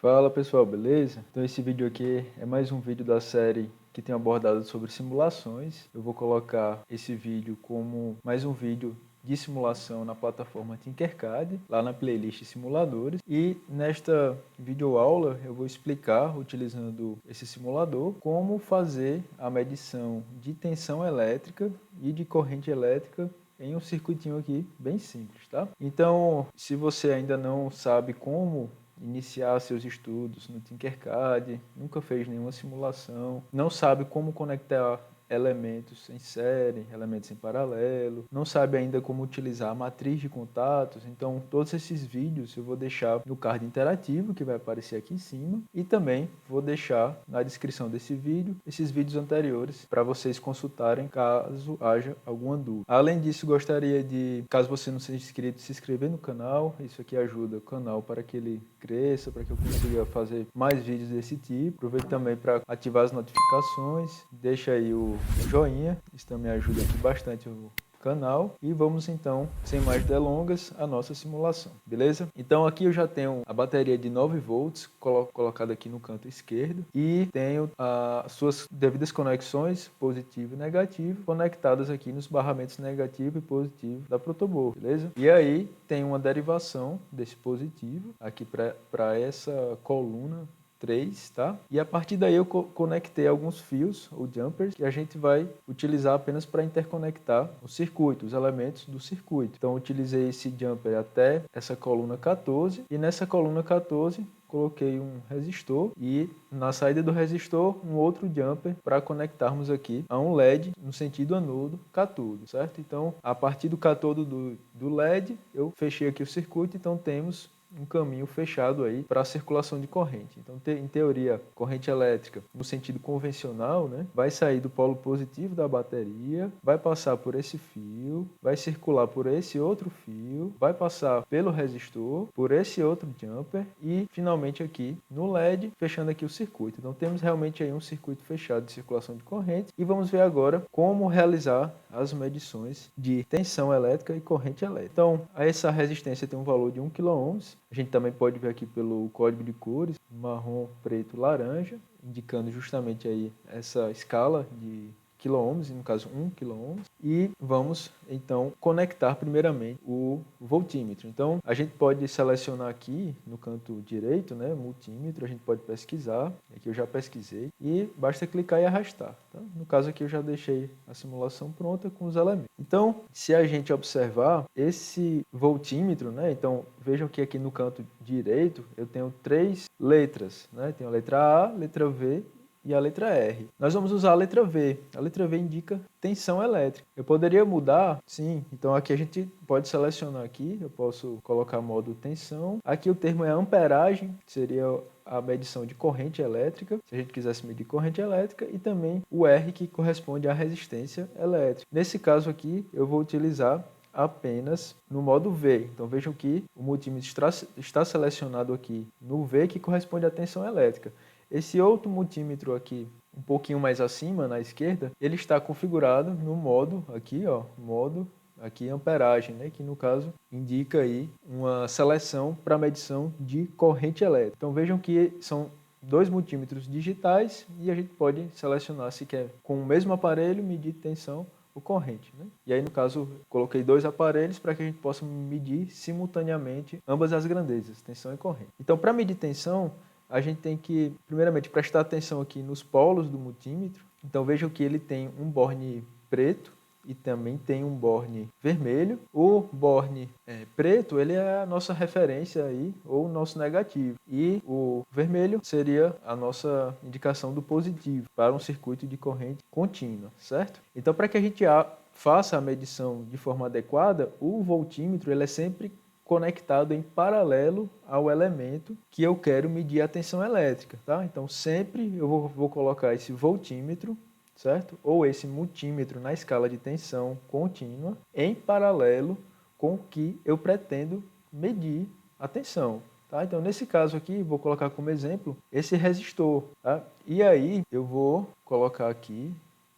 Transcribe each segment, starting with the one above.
Fala pessoal, beleza? Então esse vídeo aqui é mais um vídeo da série que tem abordado sobre simulações. Eu vou colocar esse vídeo como mais um vídeo de simulação na plataforma Tinkercad, lá na playlist simuladores. E nesta videoaula eu vou explicar, utilizando esse simulador, como fazer a medição de tensão elétrica e de corrente elétrica em um circuitinho aqui bem simples, tá? Então, se você ainda não sabe como iniciar seus estudos no Tinkercad, nunca fez nenhuma simulação, não sabe como conectar elementos em série, elementos em paralelo, não sabe ainda como utilizar a matriz de contatos, então todos esses vídeos eu vou deixar no card interativo que vai aparecer aqui em cima e também vou deixar na descrição desse vídeo esses vídeos anteriores para vocês consultarem caso haja alguma dúvida. Além disso, gostaria de, caso você não seja inscrito, se inscrever no canal, isso aqui ajuda o canal para que ele cresça, para que eu consiga fazer mais vídeos desse tipo. Aproveito também para ativar as notificações, deixa aí o joinha, isso também ajuda aqui bastante o canal. E vamos então, sem mais delongas, a nossa simulação, beleza? Então aqui eu já tenho a bateria de 9 volts colocada aqui no canto esquerdo e tenho as suas devidas conexões, positivo e negativo, conectadas aqui nos barramentos negativo e positivo da protoboard, beleza? E aí tem uma derivação desse positivo aqui para essa coluna 3, tá? E a partir daí eu conectei alguns fios, ou jumpers, que a gente vai utilizar apenas para interconectar o circuito, os elementos do circuito. Então eu utilizei esse jumper até essa coluna 14 e nessa coluna 14 coloquei um resistor e na saída do resistor um outro jumper para conectarmos aqui a um LED no sentido anodo cátodo, certo? Então a partir do cátodo do LED eu fechei aqui o circuito, então temos um caminho fechado aí para a circulação de corrente. Então, em teoria, corrente elétrica, no sentido convencional, né, vai sair do polo positivo da bateria, vai passar por esse fio, vai circular por esse outro fio, vai passar pelo resistor, por esse outro jumper e, finalmente, aqui no LED, fechando aqui o circuito. Então, temos realmente aí um circuito fechado de circulação de corrente e vamos ver agora como realizar as medições de tensão elétrica e corrente elétrica. Então, essa resistência tem um valor de 1 kΩ. A gente também pode ver aqui pelo código de cores, marrom, preto, laranja, indicando justamente aí essa escala de quiloohms, no caso 1 kΩ. E vamos então conectar primeiramente o voltímetro. Então a gente pode selecionar aqui no canto direito, né, multímetro, a gente pode pesquisar, aqui eu já pesquisei, e basta clicar e arrastar. Tá? No caso aqui eu já deixei a simulação pronta com os elementos. Então, se a gente observar esse voltímetro, né, então vejam que aqui no canto direito eu tenho 3 letras, né, tenho a letra A, letra V e a letra R. Nós vamos usar a letra V. A letra V indica tensão elétrica. Eu poderia mudar? Sim. Então aqui a gente pode selecionar aqui, eu posso colocar modo tensão. Aqui o termo é amperagem, que seria a medição de corrente elétrica, se a gente quisesse medir corrente elétrica, e também o R, que corresponde à resistência elétrica. Nesse caso aqui, eu vou utilizar apenas no modo V. Então vejam que o multímetro está selecionado aqui no V, que corresponde à tensão elétrica. Esse outro multímetro aqui, um pouquinho mais acima, na esquerda, ele está configurado no modo aqui, ó, modo aqui amperagem, né, que no caso indica aí uma seleção para medição de corrente elétrica. Então vejam que são 2 multímetros digitais e a gente pode selecionar se quer com o mesmo aparelho medir tensão ou corrente, né? E aí no caso coloquei 2 aparelhos para que a gente possa medir simultaneamente ambas as grandezas, tensão e corrente. Então para medir tensão a gente tem que, primeiramente, prestar atenção aqui nos polos do multímetro. Então vejam que ele tem um borne preto e também tem um borne vermelho. O borne preto, ele é a nossa referência aí, ou o nosso negativo. E o vermelho seria a nossa indicação do positivo para um circuito de corrente contínua, certo? Então para que a gente faça a medição de forma adequada, o voltímetro ele é sempre conectado em paralelo ao elemento que eu quero medir a tensão elétrica, tá? Então sempre eu vou colocar esse voltímetro, certo? Ou esse multímetro na escala de tensão contínua em paralelo com o que eu pretendo medir a tensão, tá? Então nesse caso aqui vou colocar como exemplo esse resistor, tá? E aí eu vou colocar aqui,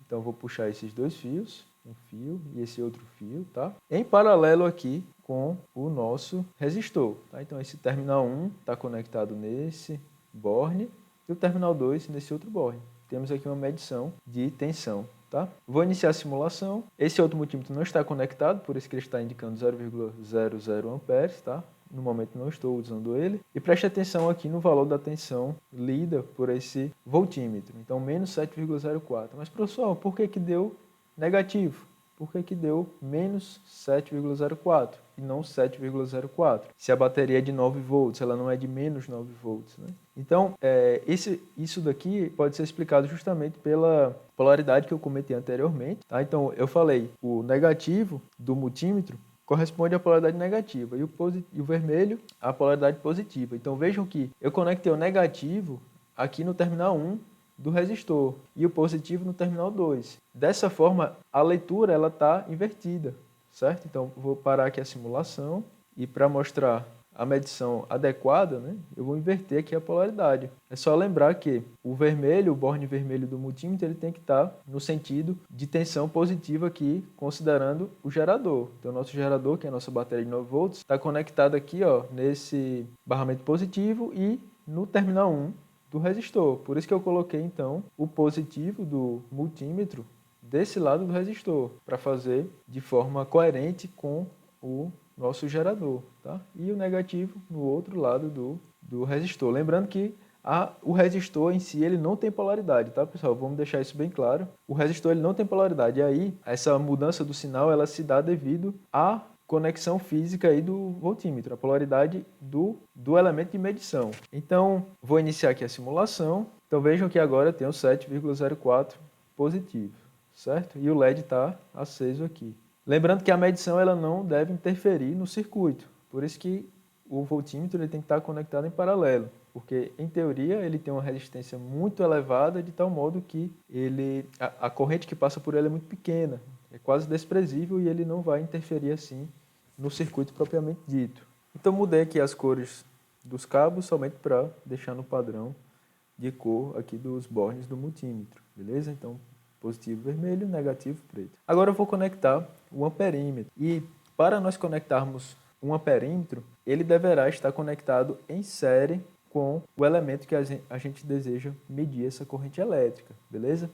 então vou puxar esses 2 fios, um fio e esse outro fio, tá? Em paralelo aqui com o nosso resistor, tá? Então esse terminal 1 está conectado nesse borne e o terminal 2 nesse outro borne. Temos aqui uma medição de tensão. Tá? Vou iniciar a simulação. Esse outro multímetro não está conectado, por isso que ele está indicando 0,00 amperes. Tá? No momento não estou usando ele. E preste atenção aqui no valor da tensão lida por esse voltímetro. Então, menos 7,04. Mas, professor, por que deu negativo? Por que deu menos 7,04 e não 7,04? Se a bateria é de 9 volts, ela não é de menos 9 volts. Né? Então, isso daqui pode ser explicado justamente pela polaridade que eu comentei anteriormente. Tá? Então, eu falei, o negativo do multímetro corresponde à polaridade negativa e o vermelho à polaridade positiva. Então, vejam que eu conectei o negativo aqui no terminal 1 do resistor e o positivo no terminal 2. Dessa forma, a leitura está invertida, certo? Então, vou parar aqui a simulação e para mostrar a medição adequada, né, eu vou inverter aqui a polaridade. É só lembrar que o vermelho, o borne vermelho do multímetro, ele tem que estar no sentido de tensão positiva aqui, considerando o gerador. Então, o nosso gerador, que é a nossa bateria de 9 volts, está conectado aqui nesse barramento positivo e no terminal 1 do resistor. Por isso que eu coloquei, então, o positivo do multímetro desse lado do resistor, para fazer de forma coerente com o nosso gerador. Tá? E o negativo no outro lado do resistor. Lembrando que o resistor em si ele não tem polaridade, tá, pessoal? Vamos deixar isso bem claro. O resistor ele não tem polaridade. E aí, essa mudança do sinal ela se dá devido à conexão física aí do voltímetro, a polaridade do elemento de medição. Então, vou iniciar aqui a simulação. Então, vejam que agora eu tenho 7,04 positivo, certo? E o LED está aceso aqui. Lembrando que a medição ela não deve interferir no circuito, por isso que o voltímetro ele tem que estar conectado em paralelo, porque em teoria ele tem uma resistência muito elevada de tal modo que a corrente que passa por ele é muito pequena, é quase desprezível e ele não vai interferir assim no circuito propriamente dito. Então mudei aqui as cores dos cabos somente para deixar no padrão de cor aqui dos bornes do multímetro, beleza? Então positivo vermelho, negativo preto. Agora eu vou conectar o amperímetro e para nós conectarmos um amperímetro, ele deverá estar conectado em série com o elemento que a gente deseja medir essa corrente elétrica, beleza?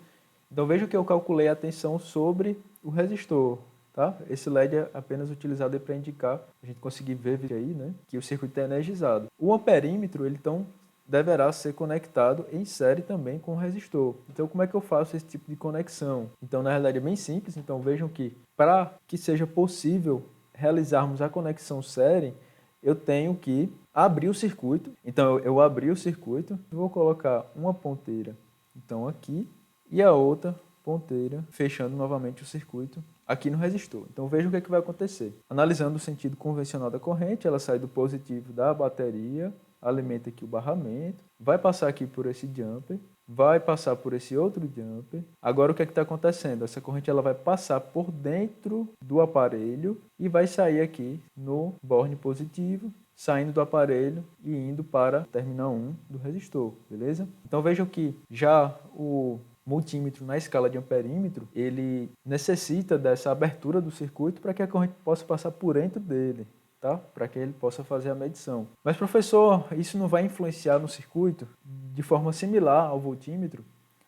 Então veja que eu calculei a tensão sobre o resistor, tá? Esse LED é apenas utilizado para indicar, a gente conseguir ver aí, né, que o circuito está energizado. O amperímetro, ele então deverá ser conectado em série também com o resistor. Então, como é que eu faço esse tipo de conexão? Então, na realidade, é bem simples. Então, vejam que para que seja possível realizarmos a conexão série, eu tenho que abrir o circuito. Então, eu abri o circuito, vou colocar uma ponteira então aqui e a outra ponteira fechando novamente o circuito aqui no resistor. Então, vejam o que vai acontecer. Analisando o sentido convencional da corrente, ela sai do positivo da bateria, alimenta aqui o barramento, vai passar aqui por esse jumper, vai passar por esse outro jumper. Agora o que está acontecendo? Essa corrente ela vai passar por dentro do aparelho e vai sair aqui no borne positivo, saindo do aparelho e indo para o terminal 1 do resistor, beleza? Então vejam que já o multímetro na escala de amperímetro, ele necessita dessa abertura do circuito para que a corrente possa passar por dentro dele. Tá? Para que ele possa fazer a medição. Mas, professor, isso não vai influenciar no circuito? De forma similar ao voltímetro,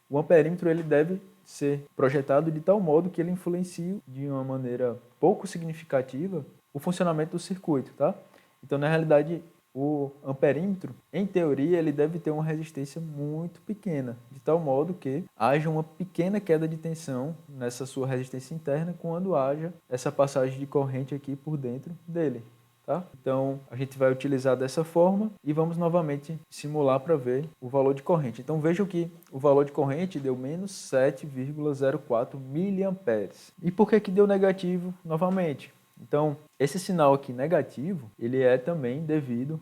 o amperímetro ele deve ser projetado de tal modo que ele influencie de uma maneira pouco significativa o funcionamento do circuito. Tá? Então, na realidade, o amperímetro, em teoria, ele deve ter uma resistência muito pequena, de tal modo que haja uma pequena queda de tensão nessa sua resistência interna quando haja essa passagem de corrente aqui por dentro dele. Tá? Então, a gente vai utilizar dessa forma e vamos novamente simular para ver o valor de corrente. Então, vejam que o valor de corrente deu menos 7,04 miliamperes. E por que deu negativo novamente? Então, esse sinal aqui negativo, ele é também devido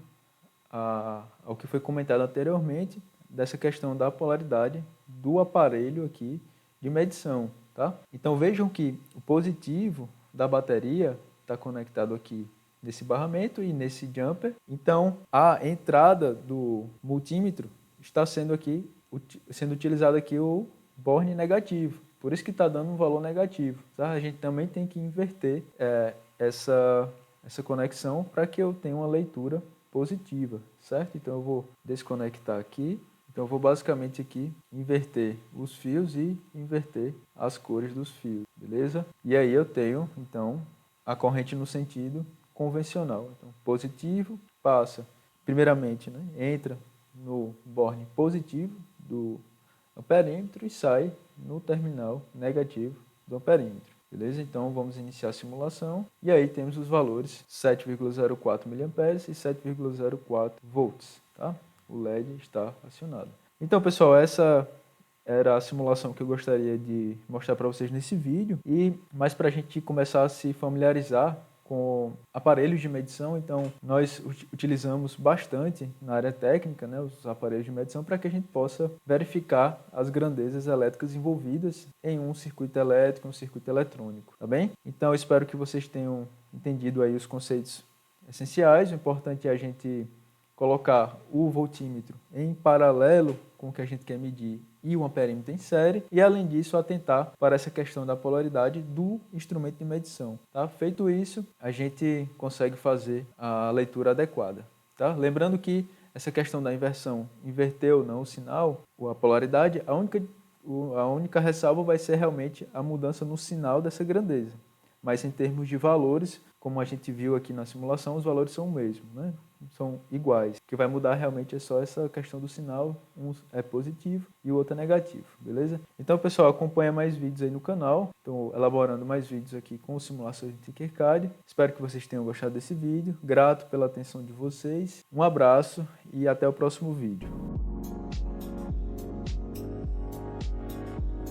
ao que foi comentado anteriormente, dessa questão da polaridade do aparelho aqui de medição. Tá? Então, vejam que o positivo da bateria está conectado aqui nesse barramento e nesse jumper. Então, a entrada do multímetro está sendo utilizado aqui o borne negativo. Por isso que está dando um valor negativo. Tá? A gente também tem que inverter essa conexão para que eu tenha uma leitura positiva, certo? Então eu vou desconectar aqui. Então eu vou basicamente aqui inverter os fios e inverter as cores dos fios, beleza? E aí eu tenho, então, a corrente no sentido convencional. Então, positivo passa, primeiramente, né, entra no borne positivo do amperímetro e sai no terminal negativo do amperímetro. Beleza? Então vamos iniciar a simulação e aí temos os valores 7,04 mA e 7,04 volts, tá? O LED está acionado. Então, pessoal, essa era a simulação que eu gostaria de mostrar para vocês nesse vídeo. E mais para a gente começar a se familiarizar com aparelhos de medição, então nós utilizamos bastante na área técnica, né, os aparelhos de medição para que a gente possa verificar as grandezas elétricas envolvidas em um circuito elétrico, um circuito eletrônico, tá bem? Então eu espero que vocês tenham entendido aí os conceitos essenciais. O importante é a gente colocar o voltímetro em paralelo com o que a gente quer medir e o amperímetro em série, e além disso atentar para essa questão da polaridade do instrumento de medição. Tá? Feito isso, a gente consegue fazer a leitura adequada. Tá? Lembrando que essa questão da inversão, inverter ou não o sinal, ou a polaridade, a única ressalva vai ser realmente a mudança no sinal dessa grandeza. Mas em termos de valores, como a gente viu aqui na simulação, os valores são o mesmo, né? São iguais. O que vai mudar realmente é só essa questão do sinal, um é positivo e o outro é negativo, beleza? Então, pessoal, acompanha mais vídeos aí no canal. Estou elaborando mais vídeos aqui com simulações de Tinkercad. Espero que vocês tenham gostado desse vídeo. Grato pela atenção de vocês. Um abraço e até o próximo vídeo.